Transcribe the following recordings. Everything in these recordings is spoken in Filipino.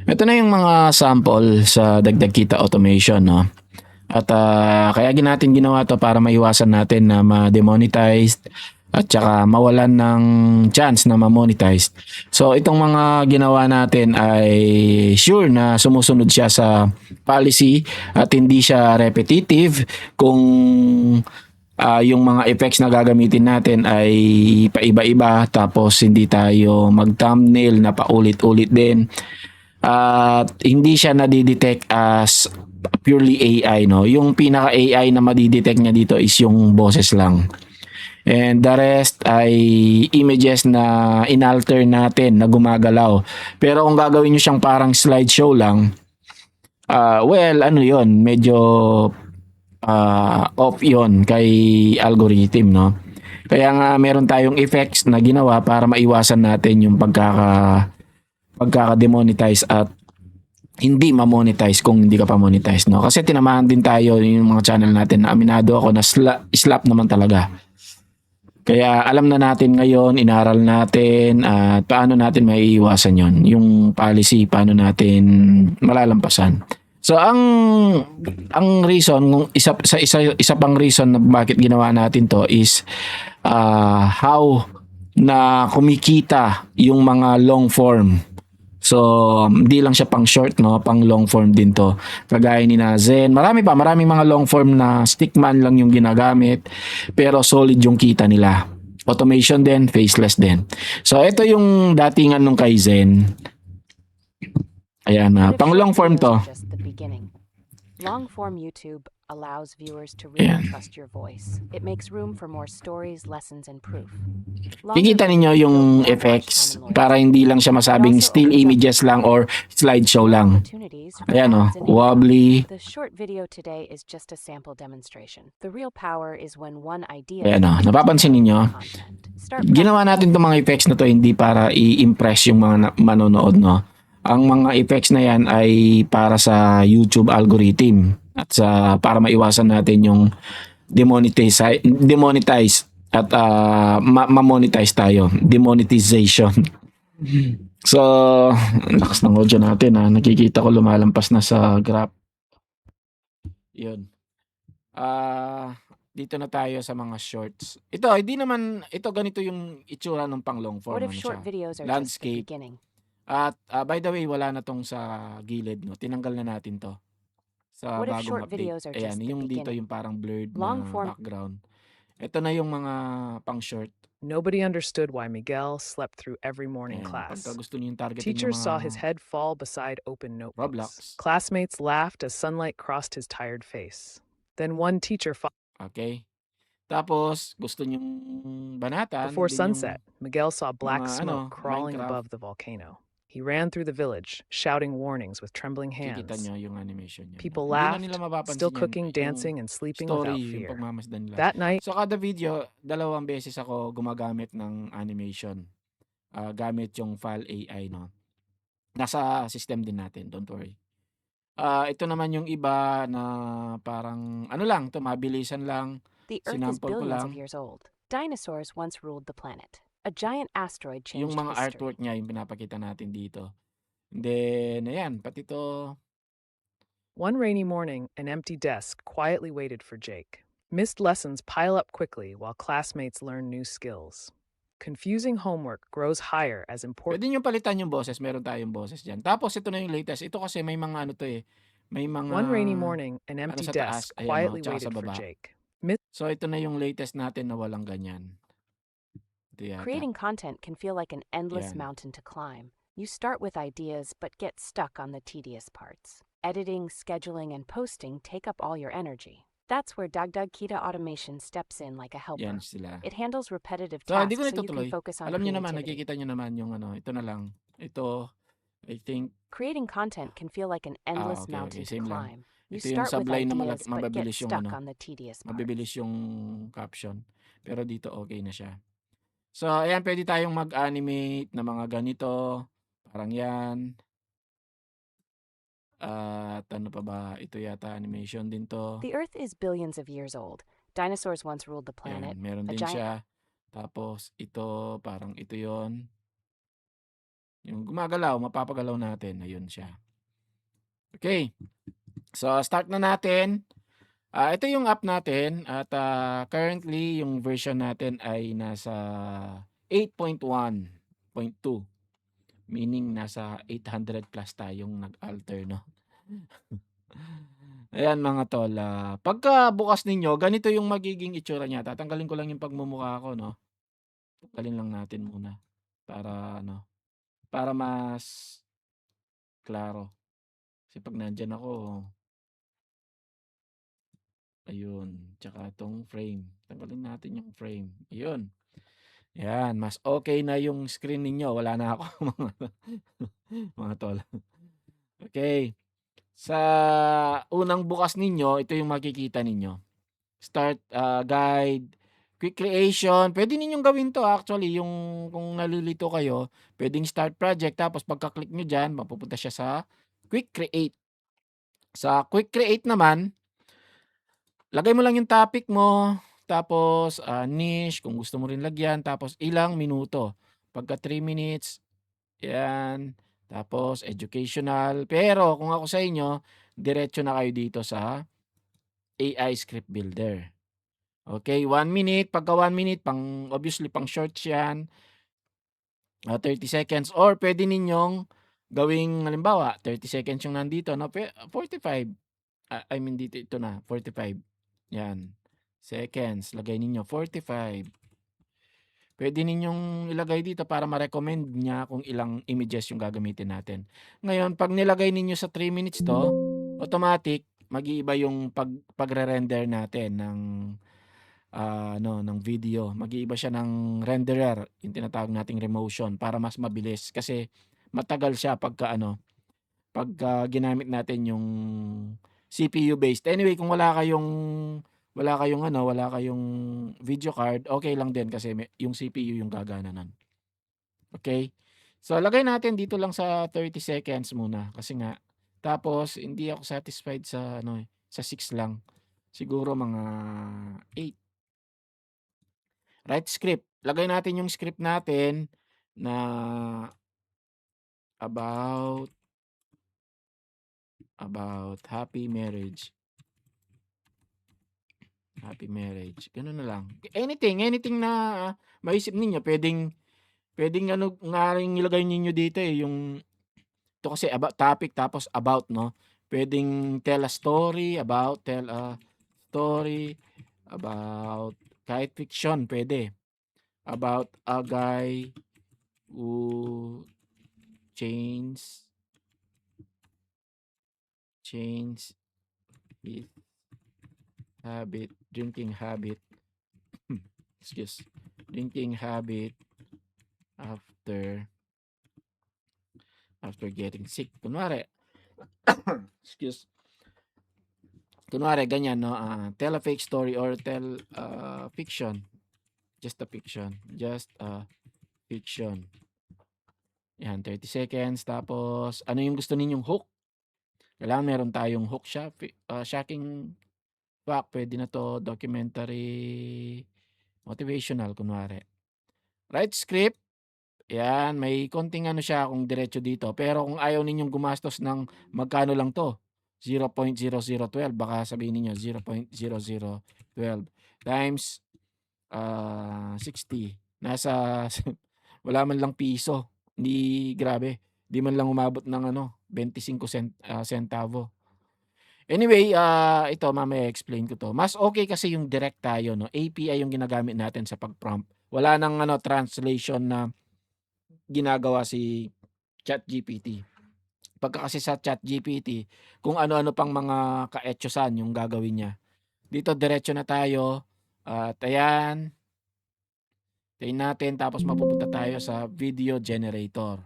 Ito na yung mga sample sa Dagdag Kita Automation, no? At kaya natin ginawa to para maiwasan natin na ma-demonetized at saka mawalan ng chance na ma-monetize. So itong mga ginawa natin ay sure na sumusunod siya sa policy at hindi siya repetitive kung yung mga effects na gagamitin natin ay paiba-iba tapos hindi tayo mag-thumbnail na paulit-ulit din at hindi siya nadidetect as purely AI, no? Yung pinaka AI na madidetect niya dito is yung boses lang. And the rest ay images na inalter natin na gumagalaw. Pero kung gagawin nyo siyang parang slideshow lang, well, ano yon, medyo off yon kay algorithm, no? Kaya nga meron tayong effects na ginawa para maiwasan natin yung pagkaka-demonetize at hindi ma-monetize kung hindi ka pa monetize, no? Kasi tinamahan din tayo yung mga channel natin na aminado ako na slap naman talaga. Kaya alam na natin ngayon, inaral natin at paano natin maiiwasan yon, yung policy, paano natin malalampasan. So ang reason, isa pang reason na bakit ginawa natin to is how na kumikita yung mga long form. So, hindi lang siya pang short, no? Pang long form din to. Kagaya ni na Zen. Maraming mga long form na stickman lang yung ginagamit. Pero solid yung kita nila. Automation din, faceless din. So, ito yung datingan nung kay Zen. Ayan na. Pang long form to. Long form YouTube allows viewers to really trust your voice. It makes room for more stories, lessons, and proof. Kikita ninyo yung effects para hindi lang siya masabing still images lang or slideshow lang. Ayan o, wobbly. The short video today is just a sample demonstration. The real power is when one idea. Ayan o, napapansin ninyo? Ginawa natin itong mga effects na to hindi para i-impress yung mga manonood, no? Ang mga effects na yan ay para sa YouTube algorithm at para maiwasan natin yung demonetize at ma-monetize tayo. Demonetization. So, lakas ng audio natin ha. Nakikita ko lumalampas na sa graph. Yun. Dito na tayo sa mga shorts. Ito, hindi naman, ito ganito yung itsura ng pang long form. What if short videos are landscape. Just the beginning? At by the way, wala na tong sa gilid, no? Tinanggal na natin to sa bagong update. Ayan, yung dito yung parang blurred na background. Ito na yung mga pang short. Nobody understood why Miguel slept through every morning class. Gusto niyo yung targeting Teachers saw his head fall beside open notebooks. Roblox. Classmates laughed as sunlight crossed his tired face. Then one teacher Okay. Tapos, gusto niyong banatan. Before sunset, Miguel saw black mga, smoke crawling Minecraft. above the volcano. He ran through the village, shouting warnings with trembling Kikita hands. niyo yung animation niya. People Hindi na laughed, nila mapapansin still yan, cooking, yung dancing, and sleeping without story, yung fear. pagmamasdan nila. That night, So kada video, 2 beses ako gumagamit ng animation. Gamit yung file AI, no? Nasa system din natin, don't worry. Ito naman yung iba na parang ano lang, to mabilisan lang. The Earth is Sinample ko billions lang. of years old. Dinosaurs once ruled the planet. A giant asteroid changed Yung mga history. artwork niya, yung pinapakita natin dito. And then, ayan, pati to. one rainy morning, an empty desk quietly waited for Jake. Missed lessons pile up quickly while classmates learn new skills. Confusing homework grows higher as important. Pwede nyo palitan yung boses, meron tayong boses dyan. Tapos ito na yung latest. Ito kasi may mga ano to eh. May mga One rainy morning, an empty sa desk taas, ayan, quietly tsaka waited sa for baba. Jake. So ito na yung latest natin na walang ganyan. Ito yata. Creating content can feel like an endless Yan. mountain to climb. You start with ideas but get stuck on the tedious parts. Editing, scheduling, and posting take up all your energy. That's where Dagdag Kita Automation steps in like a helper. Yan sila. It handles repetitive So, tasks hindi ko na so ito you tuloy. can focus on Alam niyo naman, creativity. nakikita niyo naman yung ano, ito na lang. Ito, I think, Creating content can feel like an endless okay, mountain same to lang. climb. You Ito yung start with sablay na ideas but get mababilis yung stuck ano, on the tedious parts. mabibilis yung caption. Pero dito okay na siya. So, ayan, pwede tayong mag-animate na mga ganito. Parang yan. At ano pa ba? Ito yata animation din to. The Earth is billions of years old. Dinosaurs once ruled the planet. Ayan, meron A din giant- siya. Tapos ito, parang ito yon. Yung gumagalaw, mapapagalaw natin. Ayun siya. Okay. So, start na natin. Ito yung app natin at currently yung version natin ay nasa 8.1.2. Meaning nasa 800 plus tayong nag-alter, no? Ayan mga tol, pagka bukas ninyo, ganito yung magiging itsura niya. Tatanggalin ko lang yung pagmumukha ko, no? Tanggalin lang natin muna para ano, para mas klaro. Kasi pag nandyan ako, ayun, tsaka itong frame. Tanggalin natin yung frame. Ayun. Yan, mas okay na yung screen ninyo. Wala na ako mga tol. Okay. Sa unang bukas ninyo, ito yung makikita ninyo. Start guide, quick creation. Pwede ninyong gawin to actually. Yung kung nalilito kayo, pwedeng start project. Tapos pagka-click nyo dyan, mapupunta siya sa quick create. Sa quick create naman, lagay mo lang yung topic mo. Tapos niche, kung gusto mo rin lagyan. Tapos ilang minuto. Pagka 3 minutes, yan. Tapos educational. Pero kung ako sa inyo, diretso na kayo dito sa AI script builder. Okay, 1 minute. Pagka 1 minute, obviously pang shorts yan. 30 seconds. Or pwede ninyong gawing, halimbawa, 30 seconds yung nandito. No? 45. I mean, dito ito na. 45. Yan. Seconds. Lagay ninyo. 45. Pwede ninyong ilagay dito para ma-recommend niya kung ilang images yung gagamitin natin. Ngayon, pag nilagay ninyo sa 3 minutes to, automatic, mag-iiba yung pagre-render natin ng video. Mag-iiba siya ng renderer, yung tinatawag nating remotion, para mas mabilis. Kasi matagal siya pagka ginamit natin yung CPU based. Anyway, kung wala kayong video card, okay lang din kasi yung CPU yung gagana nun. Okay? So, lagay natin dito lang sa 30 seconds muna kasi nga, tapos hindi ako satisfied sa sa 6 lang. Siguro mga 8. Write script. Lagay natin yung script natin na about happy marriage. Happy marriage. Ganun na lang. Anything na maisip ninyo, pwedeng nga rin ilagay ninyo dito yung ito kasi about topic tapos about, no? Pwedeng tell a story about kahit fiction, pwede. About a guy who changed his drinking habit after getting sick. Kunwari, ganyan, no? Tell a fake story or tell fiction. Just a fiction. Yan, 30 seconds. Tapos, ano yung gusto ninyong hook? Kailangan meron tayong hook shocking fact. Pwede na to, documentary, motivational, kunwari. Write script. Yan, may konting siya kung diretso dito. Pero kung ayaw ninyong gumastos ng magkano lang to, 0.0012, baka sabihin niyo 0.0012 times 60. Nasa wala man lang piso. Hindi grabe. Hindi man lang umabot ng 25 centavo. Anyway, ito mamaya explain ko to. Mas okay kasi yung direct tayo, no? API yung ginagamit natin sa pag-prompt. Wala nang translation na ginagawa si ChatGPT. Pagka kasi sa ChatGPT, kung ano-ano pang mga kaetyosan yung gagawin niya. Dito diretso na tayo. At ayan. Tayin natin tapos mapupunta tayo sa video generator.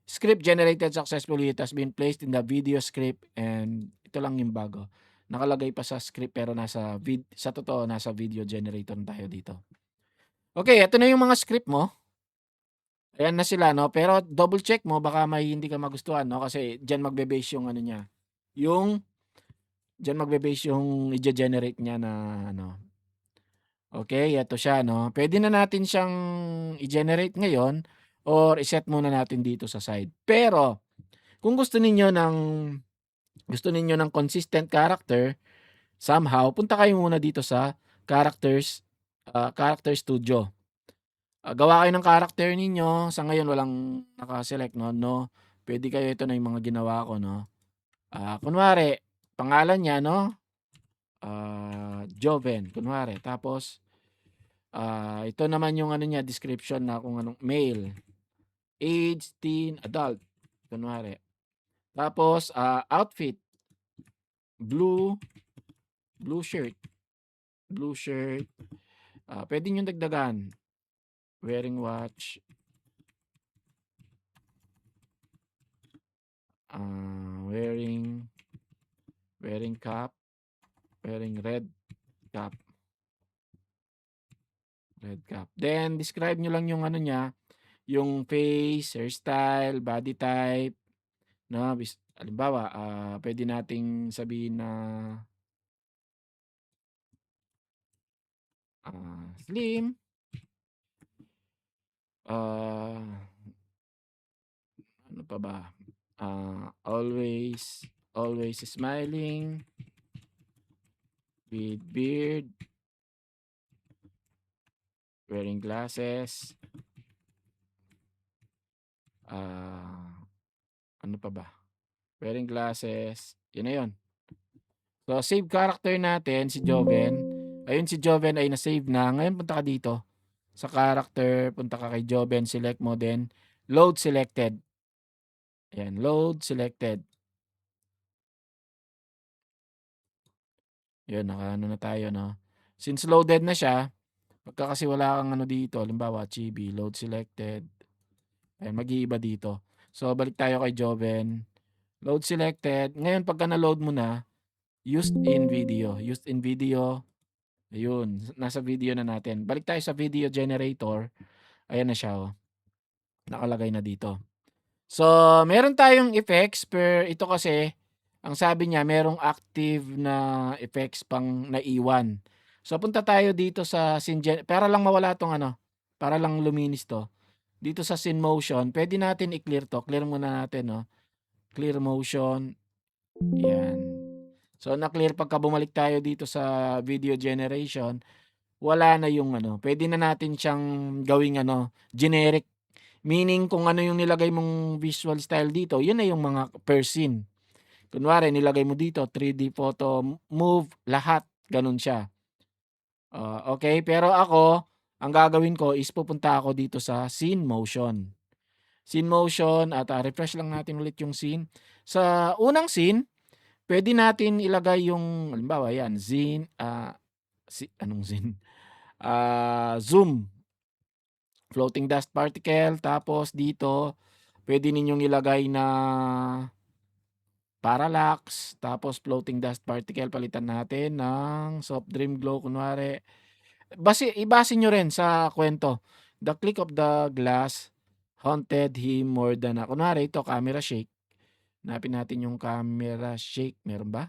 Script generated successfully. It has been placed in the video script and ito lang yung bago. Nakalagay pa sa script pero sa totoo nasa video generator tayo dito. Okay, ito na yung mga script mo. Ayan na sila, no? Pero double check mo, baka may hindi ka magustuhan, no? Kasi dyan magbe-base yung niya. Dyan magbe-base yung i-generate niya na Okay, ito siya, no? Pwede na natin siyang i-generate ngayon or iset muna natin dito sa side. Pero kung gusto ninyo ng consistent character, somehow punta kayo muna dito sa character studio. Gawa kayo ng character ninyo. Sa ngayon walang naka-select, no. Puwede kayo, ito na yung mga ginawa ko, no. Kunwari pangalan niya, no, Joven kunwari. Tapos, ito naman yung ano niya, description na kung anong male, age, teen, adult kunwari. Tapos, outfit, blue shirt, puwede niyong dagdagan, wearing watch, wearing cap, wearing red cap. Then describe niyo lang yung ano niya, yung face, hairstyle, body type, 'no. Halimbawa, puwede nating sabihin na, slim, ano pa ba, always smiling, with beard, wearing glasses, ano pa ba, wearing glasses, yun na yun. So, save character natin si Joven. Ayun, si Joven ay na-save na. Ngayon punta ka dito sa character, punta ka kay Joven, select mo din, load selected. Ayan, load selected. Yun, naka-ano na tayo, no. Since loaded na siya, pagka kasi wala kang ano dito, halimbawa chibi, load selected, ayan, mag-iiba dito. So, balik tayo kay Joven, load selected. Ngayon pagka na-load mo na, used in video, ayun, nasa video na natin. Balik tayo sa video generator, ayan na siya, oh, nakalagay na dito. So, meron tayong effects ito kasi ang sabi niya merong active na effects pang naiwan. So, punta tayo dito sa para lang mawala 'tong ano, para lang luminis 'to. Dito sa scene motion, puwede natin i-clear 'to. Clear muna natin, 'no. Clear motion, 'yan. So, na-clear pagka bumalik tayo dito sa video generation, wala na yung ano, puwede na natin siyang gawing ano, generic. Meaning kung ano yung nilagay mong visual style dito, yun na yung mga per scene. Kunwari nilagay mo dito 3D photo, move, lahat, gano'n siya. Okey, pero ako, ang gagawin ko is pupunta ako dito sa scene motion. Scene motion at, refresh lang natin ulit yung scene. Sa unang scene, puwede natin ilagay yung halimbawa 'yan, anong scene? Zoom, floating dust particle, tapos dito puwede ninyong ilagay na parallax, tapos floating dust particle palitan natin ng soft dream glow kunwari. Ibase niyo rin sa kuwento. The click of the glass haunted him more than kunwari ito camera shake, hanapin natin yung camera shake, meron ba?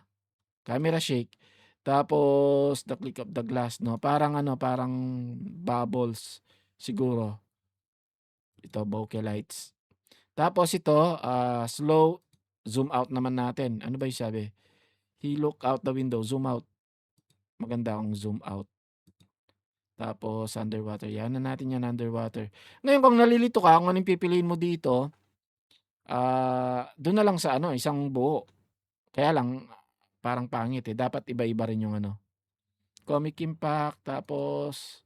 Camera shake, tapos the click of the glass, 'no, parang ano, parang bubbles siguro. Ito bokeh lights. Tapos ito, slow zoom out naman natin. Ano ba yung sabi? He look out the window, zoom out. Maganda ang zoom out. Tapos underwater, yan na natin yan underwater. Ngayon kung nalilito ka kung anong pipiliin mo dito, dun na lang sa ano, isang buo. Kaya lang parang pangit, eh, dapat iba-iba rin yung ano, comic impact, tapos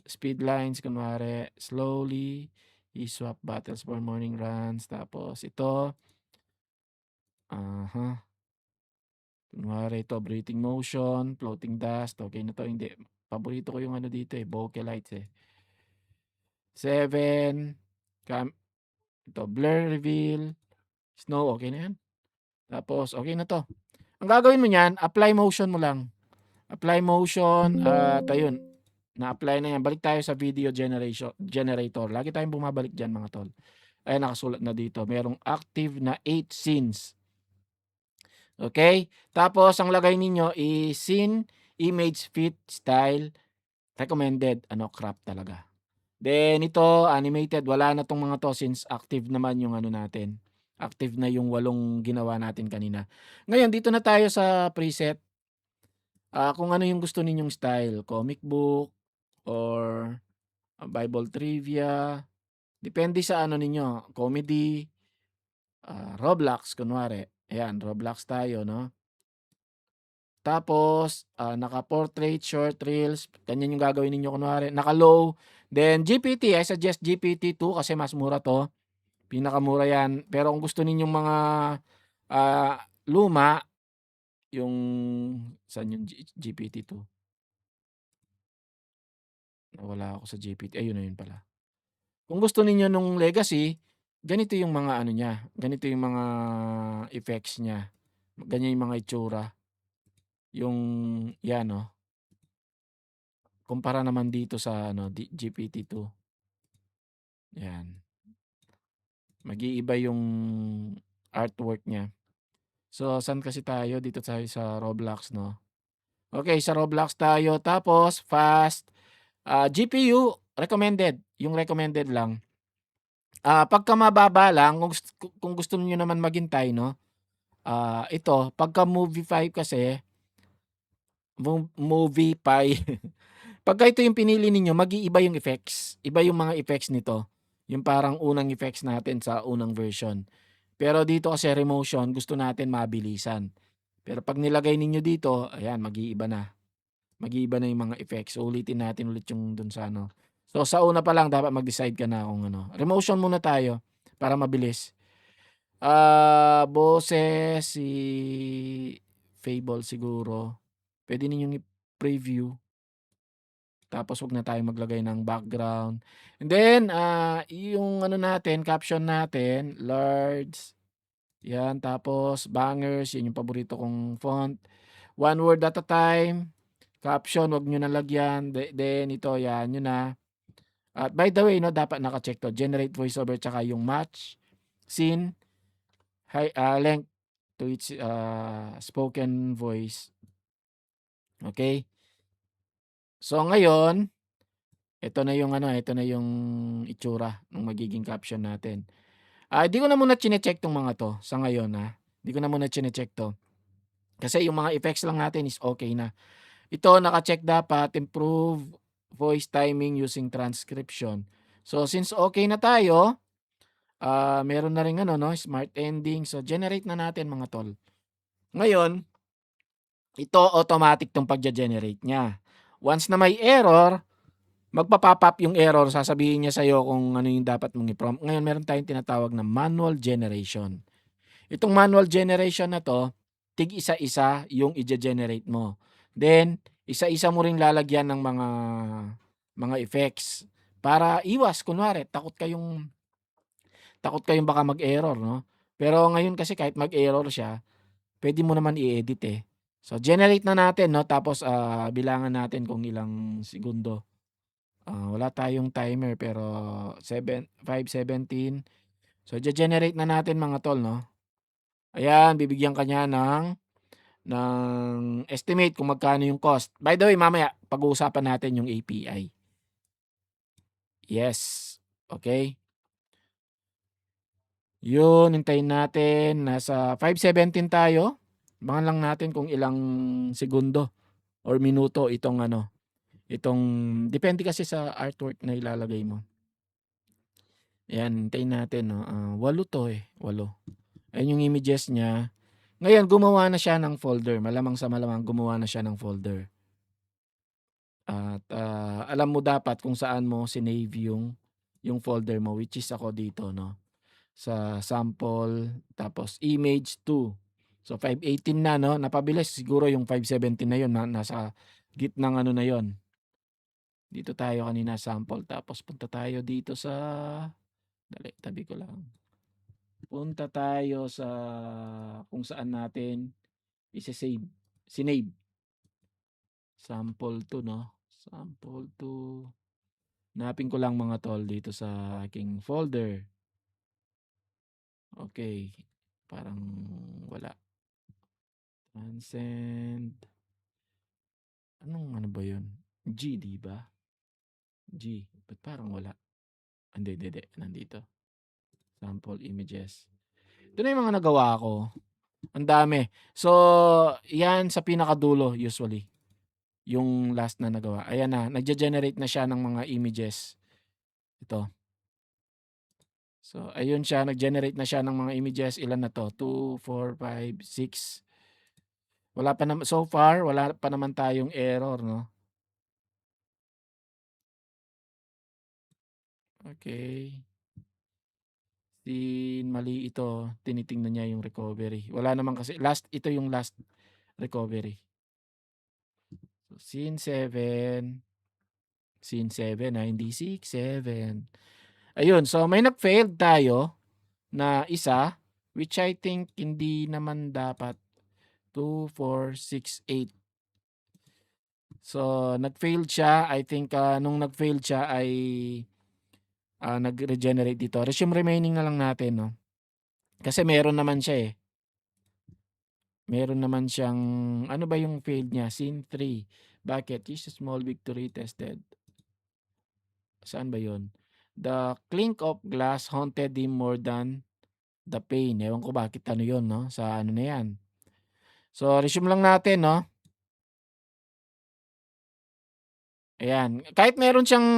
speed lines kunwari, slowly, i-swap battles for morning runs, tapos ito, kunwari ito breathing motion, floating dust, okey na 'to, hindi, paborito ko yung ano dito, eh, bokeh lights, eh. 7, ito blur reveal, snow, okey na 'yan. Tapos okey na 'to. Ang gagawin mo niyan, apply motion mo lang. Apply motion at ayun, na-apply na 'yan. Balik tayo sa video generator. Lagi tayong bumabalik diyan mga tol. Ayan, nakasulat na dito, merong active na 8 scenes. Okey? Tapos ang lagay ninyo is scene, image, fit, style, recommended, ano, crop talaga. Then ito animated, wala na 'tong mga 'to since active naman yung ano natin, active na yung 8 ginawa natin kanina. Ngayon dito na tayo sa preset, kung ano yung gusto ninyong style, comic book or Bible trivia, depende sa ano ninyo, comedy, Roblox kunwari, ayan Roblox tayo 'no. Tapos, naka-portrait, short reels, ganyan yung gagawin ninyo kunwari, naka-low, then GPT, I suggest GPT-2 kasi mas mura 'to, pinakamura 'yan. Pero kung gusto ninyong mga, luma, yung saan yung GPT-2? Nawala ako sa GPT, ayun na yun pala. Kung gusto ninyo nung legacy, ganito yung mga ano niya, ganito yung mga effects niya, ganyan yung mga itsura, yung 'yan oh, kumpara naman dito sa ano, GPT-2, 'yan. Mag-iiba yung artwork niya. So, saan kasi tayo? Dito tayo sa Roblox 'no. Okay, sa Roblox tayo tapos fast, GPU recommended, yung recommended lang. Pagka mababa lang kung gusto niyo naman maghintay 'no, ito pagka Movie 5 kasi, Movie Pi pagka ito yung pinili ninyo mag-iiba yung effects, iba yung mga effects nito, yung parang unang effects natin sa unang version. Pero dito kasi Remotion gusto natin mabilisan. Pero 'pag nilagay ninyo dito, ayan mag-iiba na. Mag-iiba na yung mga effects. So, ulitin natin ulit yung dun sa ano. So, sa una pa lang dapat mag-decide ka na kung ano. Remotion muna tayo para mabilis. Boses, si Fable siguro. Puwede ninyong i-preview. Tapos 'wag na tayong maglagay ng background. And then, yung ano natin, caption natin, large, 'yan. Tapos bangers, 'yan yung paborito kong font. One word at a time. Caption, 'wag niyo na lagyan. Then ito, 'yan, yun na. At by the way 'no, dapat naka-check 'to, generate voiceover tsaka yung match, scene, length to its, spoken voice. Okey. So ngayon, ito na yung ano, ito na yung itsura ng magiging caption natin. Di ko na muna chine-check 'tong mga 'to sa ngayon, Di ko na muna chine-check 'to. Kasi yung mga effects lang natin is okey na. Ito naka-check dapat, improve voice timing using transcription. So since okey na tayo, meron na ring ano 'no, smart ending. So generate na natin mga tol. Ngayon, ito automatic 'tong pagge-generate niya. Once na may error, magpa-pop up yung error, sasabihin niya sa'yo kung ano yung dapat mong i-prompt. Ngayon meron tayong tinatawag na manual generation. Itong manual generation na 'to, tig-isa-isa yung ige-generate mo. Then, isa-isa mo ring lalagyan ng mga effects para iwas kunwari takot kayong baka mag-error 'no. Pero ngayon kasi kahit mag-error siya, puwede mo naman i-edit, eh. So, generate na natin 'no, tapos, bilangan natin kung ilang segundo. Wala tayong timer pero 5:17. So, generate na natin mga tol 'no. Ayan, bibigyan ka niya ng estimate kung magkano yung cost. By the way, mamaya pag-uusapan natin yung API. Yes, okey. Yun, hintayin natin nasa 5:17 tayo. Abangan lang natin kung ilang segundo or minuto itong ano, itong depende kasi sa artwork na ilalagay mo. Ayan, hintayin natin 'no, 8 'to, 8. Ayan yung images niya. Ngayon gumawa na siya ng folder, malamang sa malamang gumawa na siya ng folder. At, alam mo dapat kung saan mo sinave yung folder mo, which is ako dito 'no, sa sample tapos image 2. So 5:18 na 'no, napabilis siguro yung 5:17 na yun na nasa gitnang ano na yon. Dito tayo kanina sample tapos punta tayo dito sa dali, tabi ko lang. Punta tayo sa kung saan natin ise-save, sinave. Sample 2 'no, sample 2. Hanapin ko lang mga tol dito sa aking folder. Okay, parang wala. Transcend. Anong ano ba 'yun? G, 'di ba? G. Ba't parang wala? Hindi. Nandito. Sample images. Ito na yung mga nagawa ko. Ang dami. So, yan sa pinakadulo usually. Yung last na nagawa. Ayan na. Nagge-generate na siya ng mga images. Ito. So, ayun siya. Nag-generate na siya ng mga images. Ilan na to? 2, 4, 5, 6. Wala pa naman. So far, wala pa naman tayong error, no? Okay. Mali ito. Tinitingnan niya yung recovery. Wala naman kasi. Ito yung last recovery. So, scene 7. Scene 7 na hindi 6, 7. Ayun. So, may nag-failed tayo na isa, which I think hindi naman dapat 2, 4, 6, 8. So, nag-failed siya. I think nung nag-failed siya ay nag-regenerate dito. Resume remaining na lang natin, no? Kasi meron naman siya eh. Meron naman siyang, ano ba yung failed niya? Scene 3. Bakit? Is a small victory tested. Saan ba yun? The clink of glass haunted him more than the pain. Ewan ko bakit ano yun, no? Sa ano na yan. So, resume lang natin, no? Ayan. Kahit meron siyang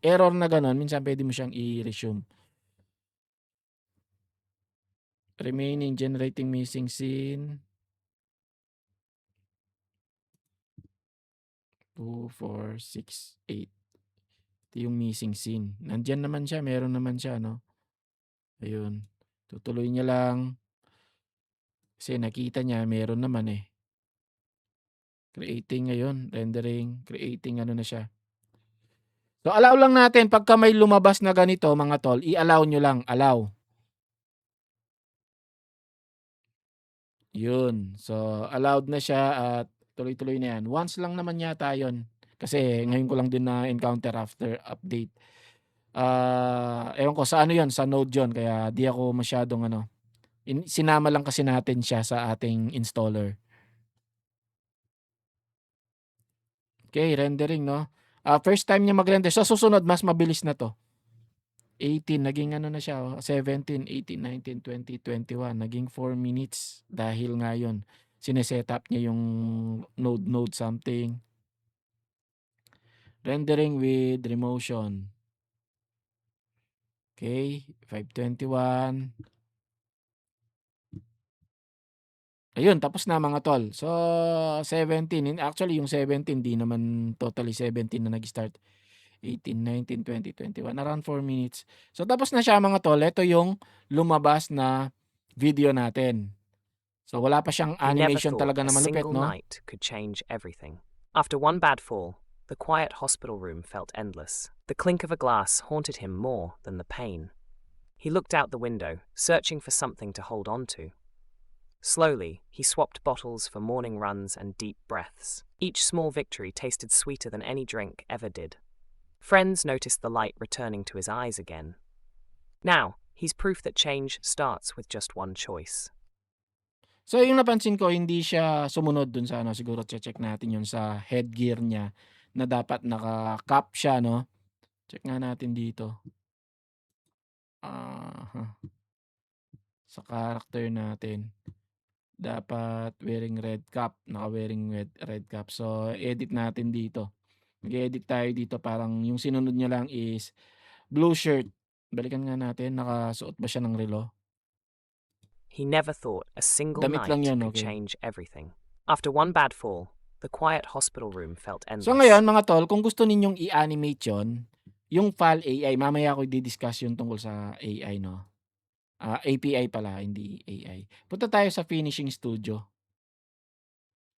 error na gano'n, minsan pwede mo siyang i-resume. Remaining generating missing scene. 2, 4, 6, 8. Ito yung missing scene. Nandyan naman siya. Meron naman siya, no? Ayun. Tutuloy niya lang. Kasi nakita niya, meron naman eh. Creating ngayon. Rendering. Creating ano na siya. So, allow lang natin. Pagka may lumabas na ganito, mga tol, i-allow nyo lang. Allow. Yun. So, allowed na siya at tuloy-tuloy na yan. Once lang naman yata yun. Kasi ngayon ko lang din na-encounter after update. Ewan ko sa ano yun, sa Node yun. Kaya di ako masyadong ano. Sinama lang kasi natin siya sa ating installer. Okay, rendering, no? First time niya mag-render. So, susunod, mas mabilis na to. 18, naging ano na siya, 17, 18, 19, 20, 21. Naging 4 minutes dahil nga yun. Sineset up niya yung node something. Rendering with remotion. Okay, 521. Ayun, tapos na mga tol. So, 17. Actually, yung 17, di naman totally 17 na nag-start. 18, 19, 20, 21. Around 4 minutes. So, tapos na siya mga tol. Ito yung lumabas na video natin. So, wala pa siyang He never animation thought talaga a na malupit, single no? night could change everything. After one bad fall, the quiet hospital room felt endless. The clink of a glass haunted him more than the pain. He looked out the window, searching for something to hold on to. Slowly, he swapped bottles for morning runs and deep breaths. Each small victory tasted sweeter than any drink ever did. Friends noticed the light returning to his eyes again. Now, he's proof that change starts with just one choice. So, yung napansin ko, hindi siya sumunod dun sa ano. Siguro check natin yun sa headgear niya na dapat naka-cap siya, no? Check nga natin dito. Sa character natin. Dapat wearing red cap. Naka-wearing red cap. So, edit natin dito. Mag-edit tayo dito. Parang yung sinunod niya lang is blue shirt. Balikan nga natin. Nakasuot ba siya ng relo? He never thought a single Damit lang night yun, could okay. change everything. After one bad fall, the quiet hospital room felt endless. So ngayon mga tol, kung gusto ninyong i-animate yun, yung FAL AI, mamaya ko i-discuss yun tungkol sa AI, no? API pala, hindi AI. Punta tayo sa Finishing Studio.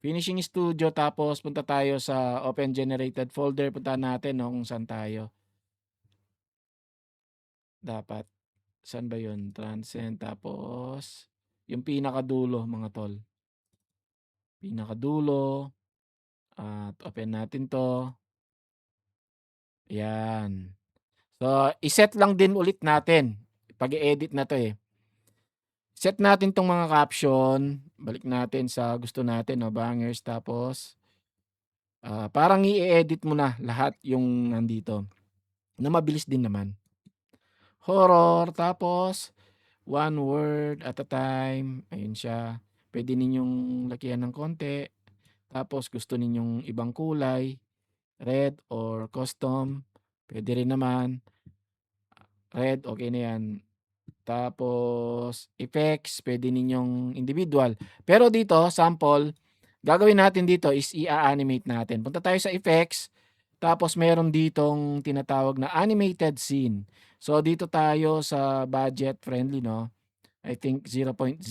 Finishing Studio, tapos punta tayo sa Open Generated Folder. Punta natin, no, kung saan tayo. Dapat. Saan ba yun? Transcend, tapos yung pinakadulo, mga tol. Pinakadulo. At open natin to. Ayan. So, iset lang din ulit natin. Pag-i-edit na to eh. Set natin tong mga caption. Balik natin sa gusto natin, no? Bangers. Tapos, parang i-edit mo na lahat yung nandito. na mabilis din naman. Horror, tapos one word at a time. Ayun siya. Pwede ninyong lagyan ng konti. Tapos gusto ninyong ibang kulay, red or custom, pwede rin naman. Red, okay na yan. Tapos effects, pwede ninyong individual. Pero dito, sample, gagawin natin dito is i-animate natin. Punta tayo sa effects, tapos meron ditong tinatawag na animated scene. So dito tayo sa budget friendly, no? I think 0.03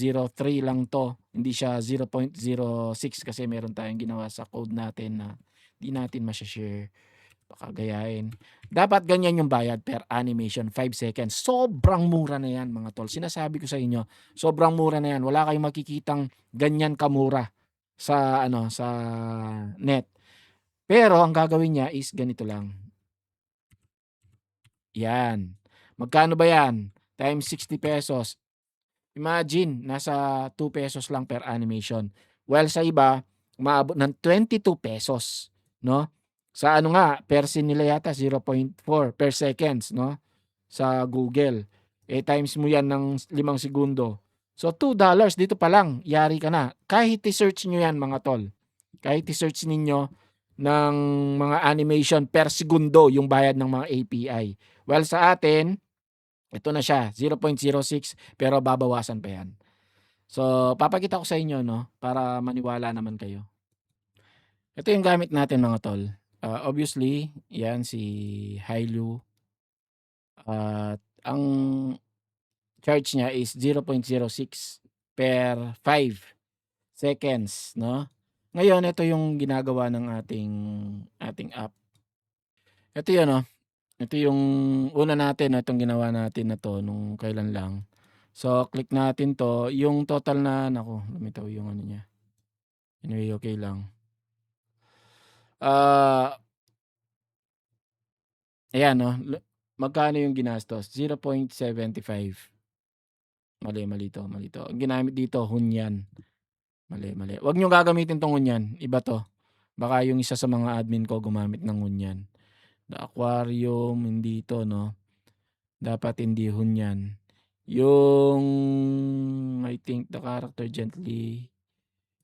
lang to. Hindi siya 0.06 kasi meron tayong ginawa sa code natin na di natin masya-share. Baka gayahin. Dapat ganyan yung bayad per animation, 5 seconds. Sobrang mura na yan mga tol. Sinasabi ko sa inyo, sobrang mura na yan. Wala kayong makikitang ganyan kamura sa sa net. Pero ang gagawin niya is ganito lang. Yan. Magkano ba yan? Times 60 pesos. Imagine, nasa 2 pesos lang per animation. Well, sa iba, umaabot ng 22 pesos, no? Sa ano nga, per scene nila yata 0.4 per seconds, no? Sa Google. Times mo yan ng 5 segundo. So, $2 dito pa lang, yari ka na. Kahit i-search nyo yan, mga tol. Kahit i-search ninyo ng mga animation per segundo yung bayad ng mga API. Well, sa atin, ito na siya, 0.06 pero babawasan pa yan. So, papakita ko sa inyo, no, para maniwala naman kayo. Ito yung gamit natin mga tol. Obviously, yan si Hailu. At ang charge niya is 0.06 per 5 seconds, no? Ngayon, ito yung ginagawa ng ating app. Ito yun, no? Ito yung una natin, itong ginawa natin na to nung kailan lang. So, click natin to. Yung total na, naku, lumitaw yung ano niya. Anyway, okay lang. Ayan, no? Magkano yung ginastos? 0.75. Mali to. Ang ginamit dito, hunyan. Mali. Huwag nyo gagamitin tong hunyan. Iba to. Baka yung isa sa mga admin ko gumamit ng hunyan. The aquarium, hindi to, no? Dapat hindi hunyan. Yung, I think, the character gently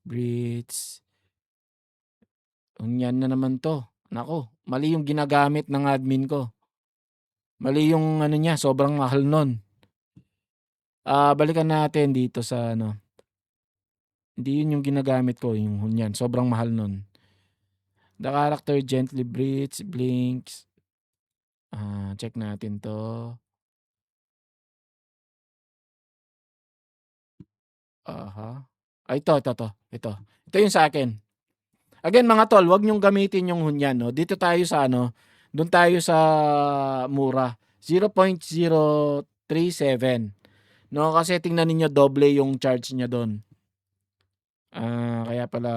breathes. Hunyan na naman to. Nako, mali yung ginagamit ng admin ko. Mali yung ano niya, sobrang mahal nun. Balikan natin dito sa ano. Hindi yun yung ginagamit ko, yung hunyan. Sobrang mahal nun. The character gently breathes, blinks. Check natin to. Ito. Ito yung sa akin. Again mga tol, wag nyong gamitin yung hunyan, no. Dito tayo sa ano, doon tayo sa mura. 0.037. No, kasi tingnan niyo doble yung charge niya doon. Kaya pala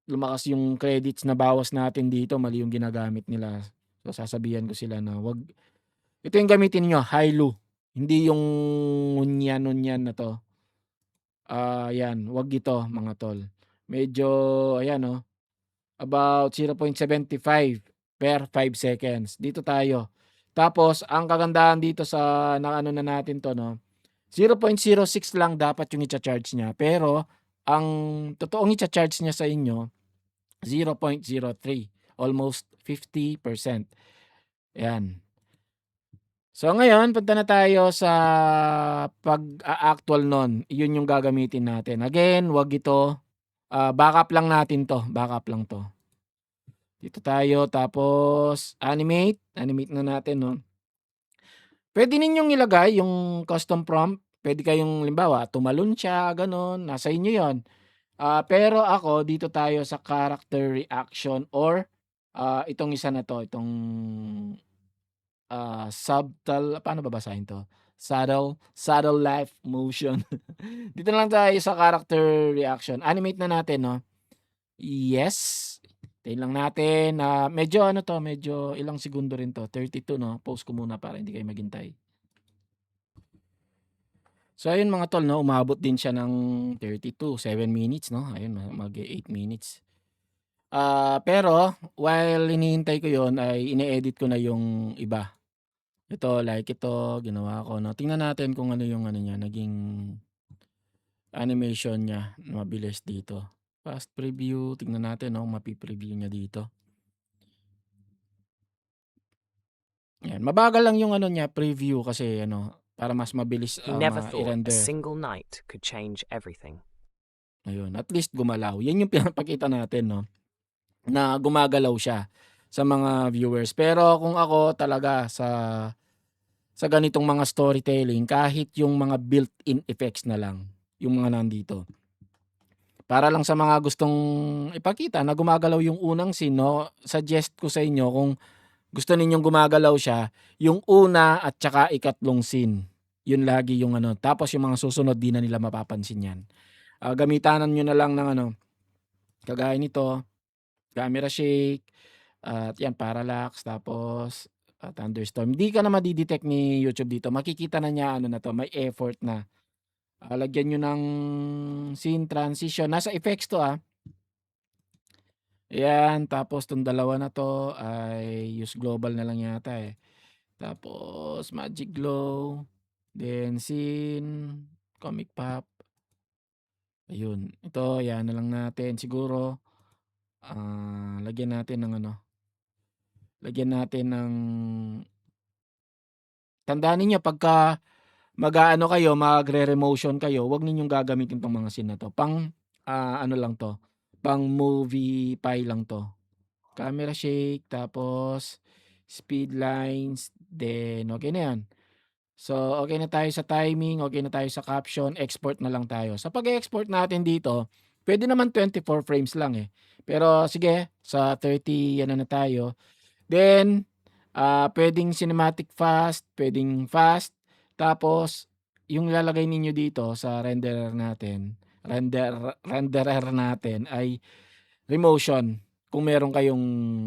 lumakas yung credits na bawas natin dito, mali yung ginagamit nila. So sasabihan ko sila na wag. Ito yung gamitin niyo, Hailu. Hindi yung hunyan na to. Yan, wag ito mga tol. Medyo ayan, no. About 0.75 per 5 seconds. Dito tayo. Tapos ang kagandahan dito sa naano na natin to, no. 0.06 lang dapat yung i-cha-charge niya. Pero ang totoong i-cha-charge niya sa inyo 0.03, almost 50%. Ayan. So ngayon, punta na tayo sa pag-actual nun. Yun yung gagamitin natin. Again, wag ito. Backup lang natin to. Backup lang to. Dito tayo. Tapos, animate. Animate na natin, no? Pwede ninyong ilagay yung custom prompt. Pwede kayong, limbawa, tumalon siya, ganun. Nasa inyo yon. Pero ako, dito tayo sa character reaction or itong isa na to. Itong subtle, paano babasahin to? Subtle life motion. Dito na lang tayo sa character reaction. Animate na natin, no? Yes. Tayo lang natin. Medyo ano to, medyo ilang segundo rin to. 32, no? Pause ko muna para hindi kayo maghintay. So, ayun mga tol, no? Umabot din siya ng 32, 7 minutes, no? Ayun, mag 8 minutes. Pero while hinihintay ko 'yon ay ine-edit ko na yung iba. Ito, like ito, ginawa ko 'no. Tingnan natin kung ano yung ano niya, naging animation niya na mabilis dito. Fast preview, tingnan natin 'no, mapi-preview niya dito. Yan, mabagal lang yung ano niya, preview kasi ano, para mas mabilis, He never thought a i-render. single night could change everything. Ayun, at least gumalaw. Yan yung pinapakita natin 'no, na gumagalaw siya sa mga viewers. Pero kung ako talaga sa ganitong mga storytelling, kahit yung mga built-in effects na lang, yung mga nandito. Para lang sa mga gustong ipakita na gumagalaw yung unang scene 'no, suggest ko sa inyo kung gusto ninyong gumagalaw siya, yung una at tsaka ikatlong scene. Yun lagi yung ano, tapos yung mga susunod di na nila mapapansin yan. Gamitanan nyo na lang ng ano, kagaya nito, camera shake, at yan, parallax, tapos thunderstorm. Hindi ka na madidetect ni YouTube dito. Makikita na niya ano na to, may effort na. Lagyan nyo ng scene transition. Nasa effects to Ayan, tapos tong dalawa na to ay use global na lang yata Tapos magic glow, then scene, comic pop. Ayun, ito yan na lang natin siguro. Lagyan natin ng ano, lagyan natin ng tandaan ninyo pagka mag-aano kayo, magre-remotion kayo, wag ninyong gagamitin tong mga scene na to. Pang ano lang to, pang movie pie lang to. Camera shake, tapos speed lines, then okay na yan. So, okay na tayo sa timing, okay na tayo sa caption, export na lang tayo. Sa pag-export natin dito, pwede naman 24 frames lang Pero sige, sa 30 yan na tayo. Then, pwedeng cinematic fast, pwedeng fast. Tapos, yung ilalagay ninyo dito sa renderer natin ay remotion. Kung meron kayong,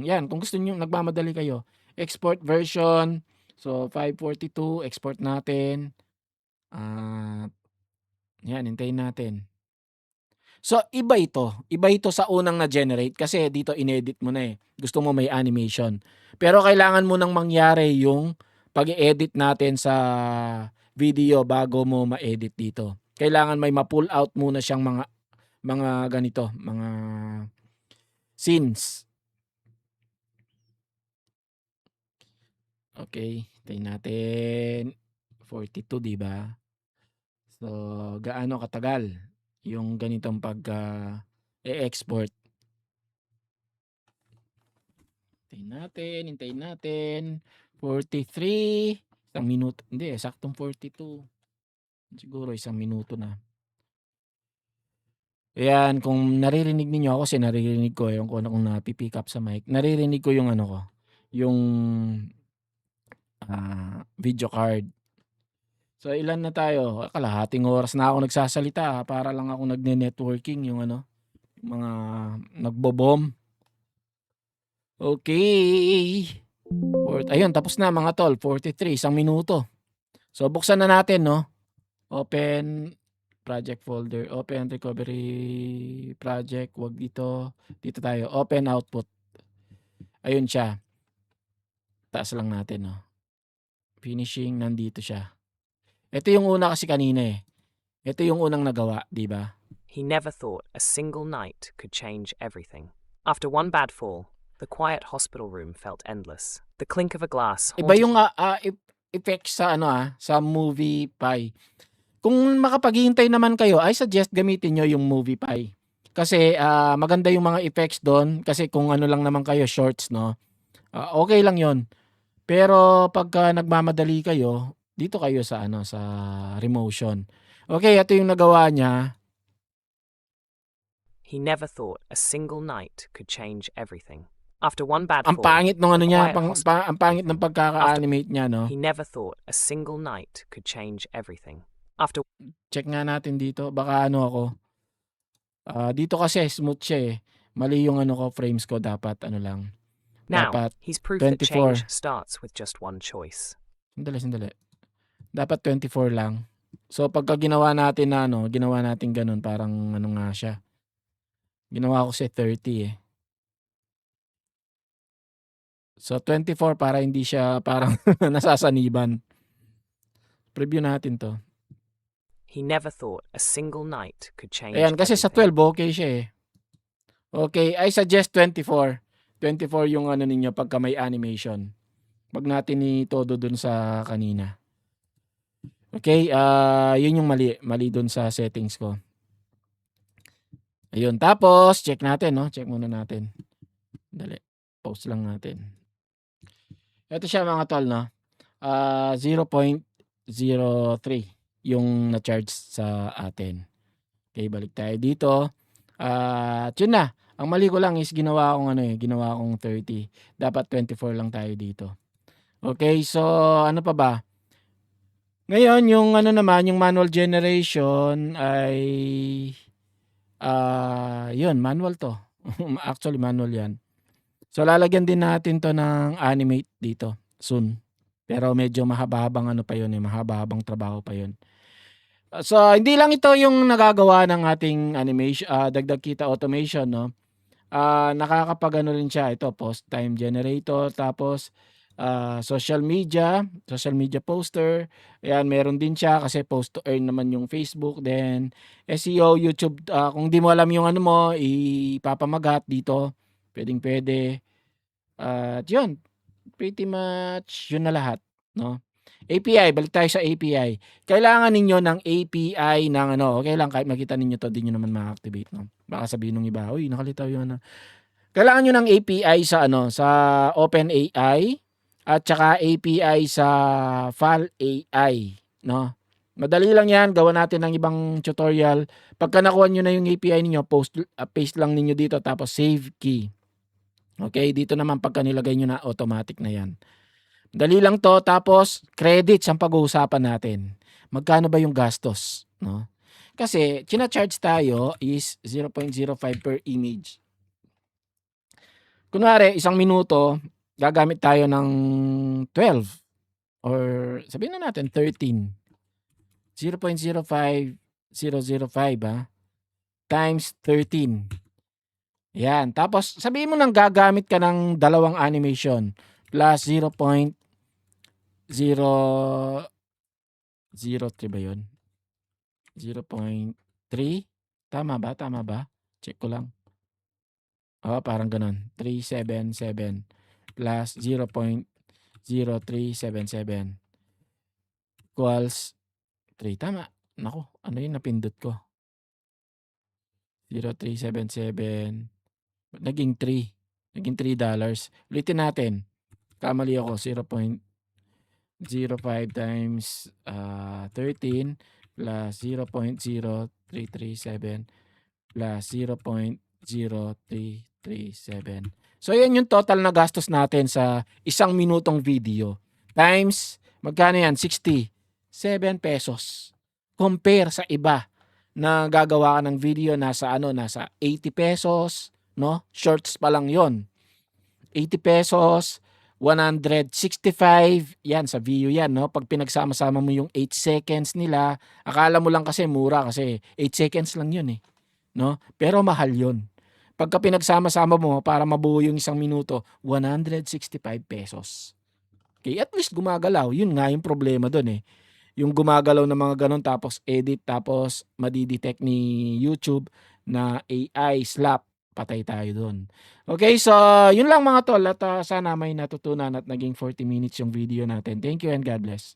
yan, kung gusto niyo, nagmamadali kayo. Export version, so 542, export natin. Yan, hintayin natin. So, iba ito sa unang na-generate kasi dito inedit mo na Gusto mo may animation. Pero kailangan mo nang mangyari yung pag-edit natin sa video bago mo ma-edit dito. Kailangan may ma-pull out muna siyang mga ganito, mga scenes. Okay, hintayin natin. 42, 'di ba? So, gaano katagal yung ganitong e-export? Hintayin natin. 43, isang minuto. Hindi, saktong 42. Siguro isang minuto na. Ayan, kung naririnig niyo ako, kasi naririnig ko yung kung napipick up sa mic. Naririnig ko yung ano ko, yung video card. So, ilan na tayo? Kalahating oras na ako nagsasalita para lang ako nagne-networking yung ano, yung mga nagbo-bomb. Okay. Ayun, tapos na mga tol. 43, isang minuto. So, buksan na natin, no? Open project folder. Open recovery project. Wag dito. Dito tayo. Open output. Ayun siya. Taas lang natin, no? Finishing, nandito siya. Ito yung una kasi kanina Ito yung unang nagawa, di ba? He never thought a single night could change everything. After one bad fall, the quiet hospital room felt endless. The clink of a glass Iba haunted yung effect sa sa movie pie. Kung makapaghihintay naman kayo, I suggest gamitin nyo yung movie pie. Kasi maganda yung mga effects doon kasi kung ano lang naman kayo shorts, no. Okay lang 'yon. Pero pagka nagmamadali kayo, dito kayo sa sa remotion. Okay, ito yung nagawa niya. He never thought a single night could change everything. After one bad Ang fall, pangit ng ano the niya, quiet ang pangit ng pagkaka-animate niya, no. he never thought a single night could change everything. After Check nga natin dito, baka ano ako. Dito kasi smooth siya Mali yung ano ko, frames ko dapat ano lang. now, Dapat he's proof that 24. change starts with just one choice. Sandali. Dapat 24 lang. So pagka ginawa natin na ginawa natin ganun, parang ano nga siya. Ginawa ko kasi 30 So 24 para hindi siya parang nasasaniban. Preview natin 'to. He never thought a single night could change Ayan, kasi sa everything. 12 okay siya, eh. Okay, I suggest 24. 24 yung ano ninyo pagka may animation. 'Wag natin itodo dun sa kanina. Okay, yun yung mali. Mali dun sa settings ko. Ayun, tapos check natin 'no, check muna natin. Dali, pause lang natin. Ito siya mga tol 'no, 0.03 yung na-charge sa atin. Okay, balik tayo dito. At yun na, ang mali ko lang is ginawa kong ano, ginawa kong 30. Dapat 24 lang tayo dito. Okay, so ano pa ba? Ngayon yung ano naman, yung manual generation ay yun, manual 'to. Actually manual 'yan. So lalagyan din natin 'to ng animate dito soon. Pero medyo mahaba-habang ano pa yun, mahaba-habang trabaho pa yun. So hindi lang ito yung nagagawa ng ating animation, dagdag kita automation 'no. Nakakapag-ano rin siya, ito post time generator, tapos social media poster. Ayan, meron din siya kasi post to earn naman yung Facebook. Then SEO, YouTube, kung di mo alam yung ano mo, ipapamagat dito. Pwedeng-pwede. At yun, pretty much yun na lahat, no? API, balik tayo sa API. Kailangan ninyo ng API ng ano, okay lang kahit makita ninyo 'to, di niyo naman ma-activate, no? Baka sabihin nung iba, "Uy, nakalitaw yung ano." Kailangan niyo ng API sa ano, sa OpenAI at saka API sa Fal AI, no? Madali lang 'yan, gawan natin ng ibang tutorial. Pagka nakuha niyo na yung API niyo, paste lang ninyo dito tapos save key. Okay, dito naman pagka nilagay niyo na, automatic na 'yan. Dali lang 'to, tapos credits ang pag-uusapan natin. Magkano ba yung gastos, no? Kasi china-charge tayo is 0.05 per image. Kunwari, 1 minuto, gagamit tayo ng 12 or sabihin na natin 13. 0.05005 times 13. Yan. Tapos sabihin mo nang gagamit ka ng dalawang animation plus 0.003 ba yun? 0.3? Tama ba? Tama ba? Check ko lang. Parang ganun. 377 plus 0.0377 equals 3. Tama. Naku, ano yung napindot ko? 0.377. Naging 3. Naging $3. Ulitin natin. Kamali ako. 0.05 times 13 plus 0.0337 plus 0.0337. So yan yung total na gastos natin sa 1 minutong video. Times, magkano yan? 67 pesos. Compare sa iba na gagawa ka ng video nasa 80 pesos, no? Shorts pa lang yon. 80 pesos, 165, yan sa view yan, no? Pag pinagsama-sama mo yung 8 seconds nila, akala mo lang kasi mura kasi 8 seconds lang yun, no? Pero mahal yun. Pagka pinagsama-sama mo para mabuo yung 1 minuto, 165 pesos. Okay, at least gumagalaw. Yun nga yung problema doon, yung gumagalaw na mga ganun tapos edit, tapos madidetect ni YouTube na AI slap, patay tayo doon. Okay, so yun lang mga tol, at sana may natutunan at naging 40 minutes yung video natin. Thank you and God bless.